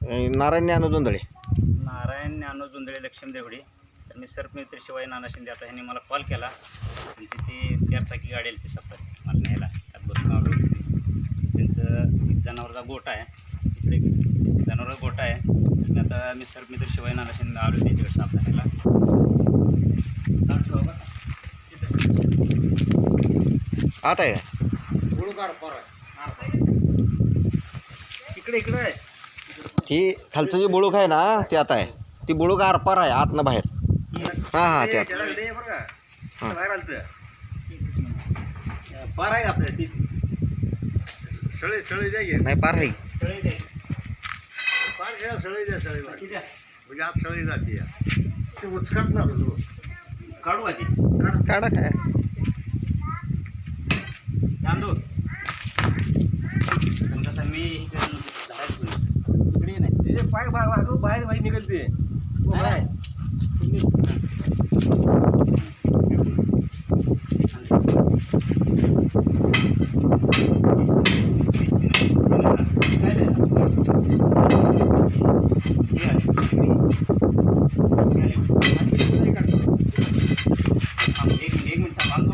नारायण ज्ञानू जोंधळे. नारायण ज्ञानू जोंधळे लक्ष्मी देवडी. तर मी सर्पमित्र शिवाय नाना शिंदे. आता ह्यांनी मला कॉल केला, त्यांची ती 4 चाकी गाडी आली ती सप्ताह मला न्यायला. त्यात बसून आलो. त्यांचं एक जनावरचा गोठा आहे, इकडे जनावरचा गोठा आहे. मी आता मी सर्पमित्र शिवाय नाना शिंदे आलो त्यांच्याकडे साप न्यायला. आत आहे इकडे इकडे आहे. ती खालचं जे बुळूक आहे ना ते आता आहे. ती बुळूक आरपार आहे आतनं बाहेर. हां हां त्यात बाहेर आलं पार आहे आपल्या ती सळे सळे द्या नाही पार आहे. सगळे द्यायचे. पार घ्या सळे द्या सळे किती द्या? म्हणजे आत सळे जाते ते उचकाटणार होतो. काढू आधी काढा काय तांदूळ पण कसं मी इकडे नाही पाय बाहेर बाहेर निघलते एक मिनिट बांधू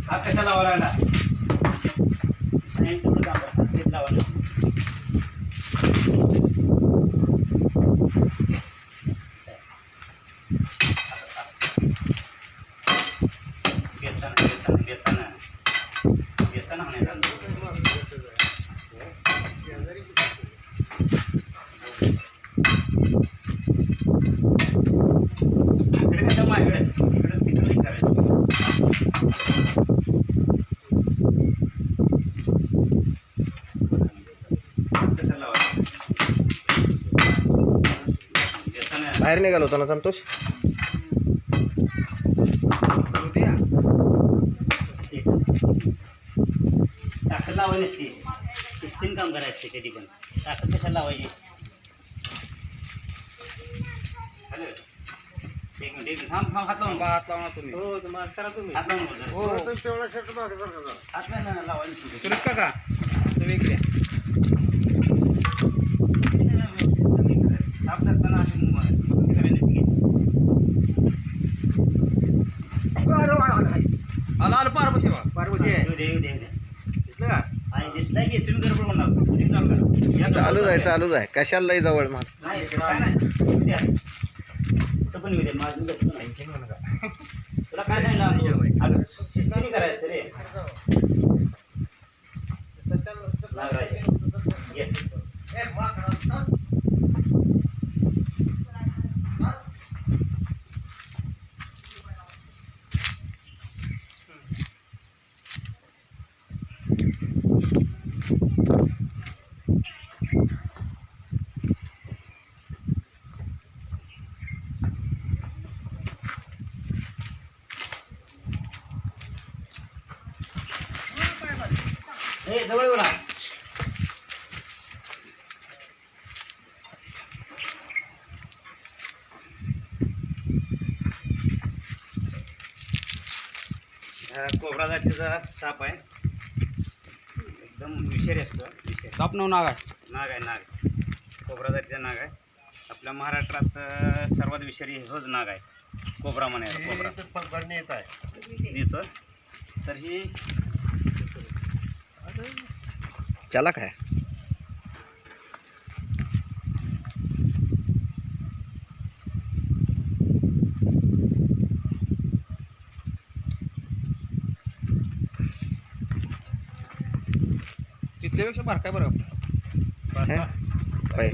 हा कशा लावा लागला लावा घेताना इकडे कसं माझ्याकडे इकडे तिकडे करायचं. कसं लावायचं घेताना बाहेर निघालो होतो ना संतोष. ताकद लावायची नसते, सिस्टीम काम करायचं कधी पण. ताकद कशाला लावायची? हॅलो एक मिनिट थांब हात लावून तुम्ही. हो तुम्हाला करा तुम्ही हात लावून बोला. हो तेवढा शर्ट मागे सारखा हात नाही लावायची. सुरेश काका तुम्ही इकडे साफ करताना अशी मस्ती करायची. आला पारपशी पार्वती आहे. दिसलं का? आणि दिसलाय की तुम्ही गडबड म्हणणार. चालूच आहे कशाला लई जवळ मग. नाही काय नाही द्या. कुठं पण येऊ दे माझं गप्प नाही. तुला काय सांगितलं अगं शिस्तीने करायचं रे. ये. ए जवळ बोला. कोबरा जातीचा साप आहे, एकदम विषारी असतो. विषारी साप नाव नाग आहे. नाग आहे. नाग कोबरा जातीचा नाग आहे. आपल्या महाराष्ट्रात सर्वात विषारी होच नाग आहे. कोबरा म्हणायला कोबरा पकडणे येत आहे देतो. तर ही त्याला काय तिथल्यापेक्षा बारकाय बरं.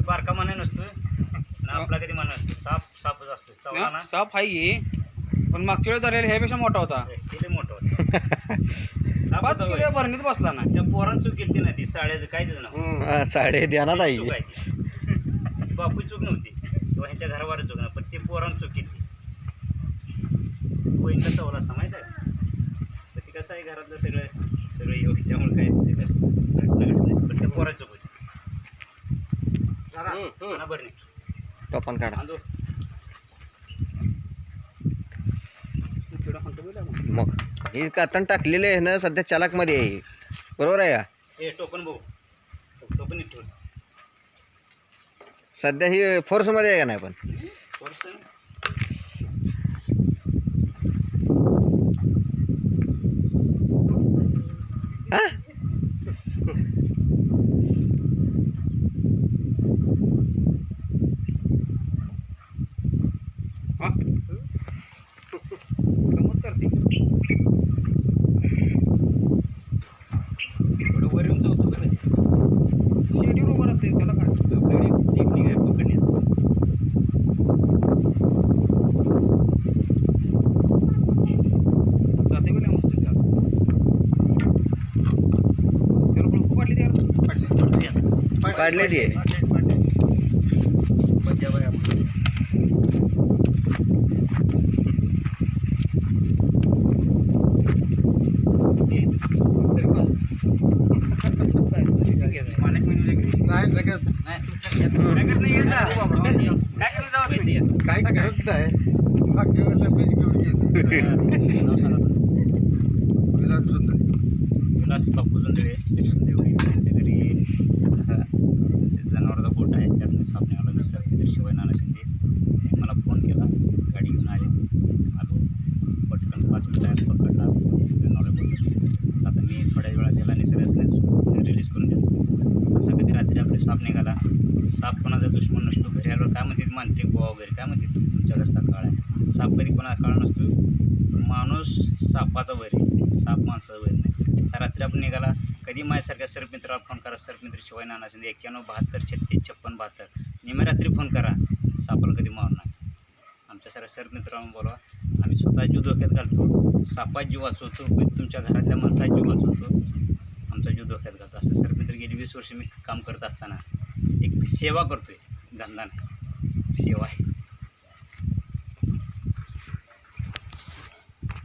बारका म्हणे नसतो ना आपला कधी म्हणा नसतो. सापच असतो चवळा ना. साप आहे पण मागच्या वेळेस धरलेला ह्यापेक्षा मोठा होता. किती मोठं होतं. 5 किलो भरणीत बसला ना. त्या पोरांनी चूक केली नाही. ती साड्याचं काय त्याचं नाव साडे ध्यानात आहे. चूक आहे ती. बापू चूक नव्हती किंवा ह्यांच्या घरावर चूक नाही, पण ते पोरांनी चूक केली. वहिनीला सवल असता माहिती आहे. तर ती कसं आहे घरातलं सगळं सगळं योग्य त्यामुळे काय ते काय घटना घडली पण त्या पोराचं होती ना बरं नाही टोपण काढा बांधू तुला म्हणतो बोला मग. मग हे कातण टाकलेले आहे ना सध्या चालाकमध्ये आहे बरोबर आहे का हे टोपण बघू टोपण इथं ठेव. सध्या ही फोर्समध्ये आहे का नाही पण थोडंसं हा हा? गंमत करते थोडं वर येऊन जाऊ बरं शेडीवर उभं राहते त्याला काय आपल्याकडे एक टेक्निक आहे पकडण्यात जाते बोला मस्त त्याला बळकू पाडली त्यावर काढले ते पंजाब आहे आपलं माणिक म्हणजे नाही लगेच काय करत नाही मागच्या वेळेला पीस घेऊन गेलो विलास सुंदर विलास बापू जोंधळे लक्ष्मण देवडी त्यांच्या घरी जनावराचा गोट आहे त्यातनं साप निघाला दुसरा शिवाय नाना शिंदे त्यांनी मला फोन केला गाडी घेऊन आले आलो पटकन 5 मिनिटात पकडला जनावर बोललो आता मी थोड्या वेळात त्याला निसर्गाने रिलीज करून देतो असं कधी रात्री आपले साप निघाला साप कोणाचा दुश्मन नसतो घरी आल्यावर काय म्हणतात मांत्रिक बुवा वगैरे काय म्हणतात तुमच्या घरचा काळ आहे साप कधी कोणाचा काळ नसतो माणूस सापाचा वैर आहे साप माणसाचा वैर नाही असा रात्री आपण निघाला कधी माझ्यासारख्या सरमित्राला फोन करा सरमित्र शिवाय नाना शिंदे 9172365672 निम्या रात्री फोन करा सापाला कधी मारणार आमच्यासारख्या सरमित्रांना बोलवा आम्ही स्वतः जीव धोक्यात घालतो सापात जीव वाचवतो पण तुमच्या घरातल्या माणसाचा जीव वाचवतो आमचा जीव धोक्यात घालतो असं सरमित्र गेली 20 वर्ष मी काम करत असताना एक सेवा करतोय धंदा नाही सेवा आहे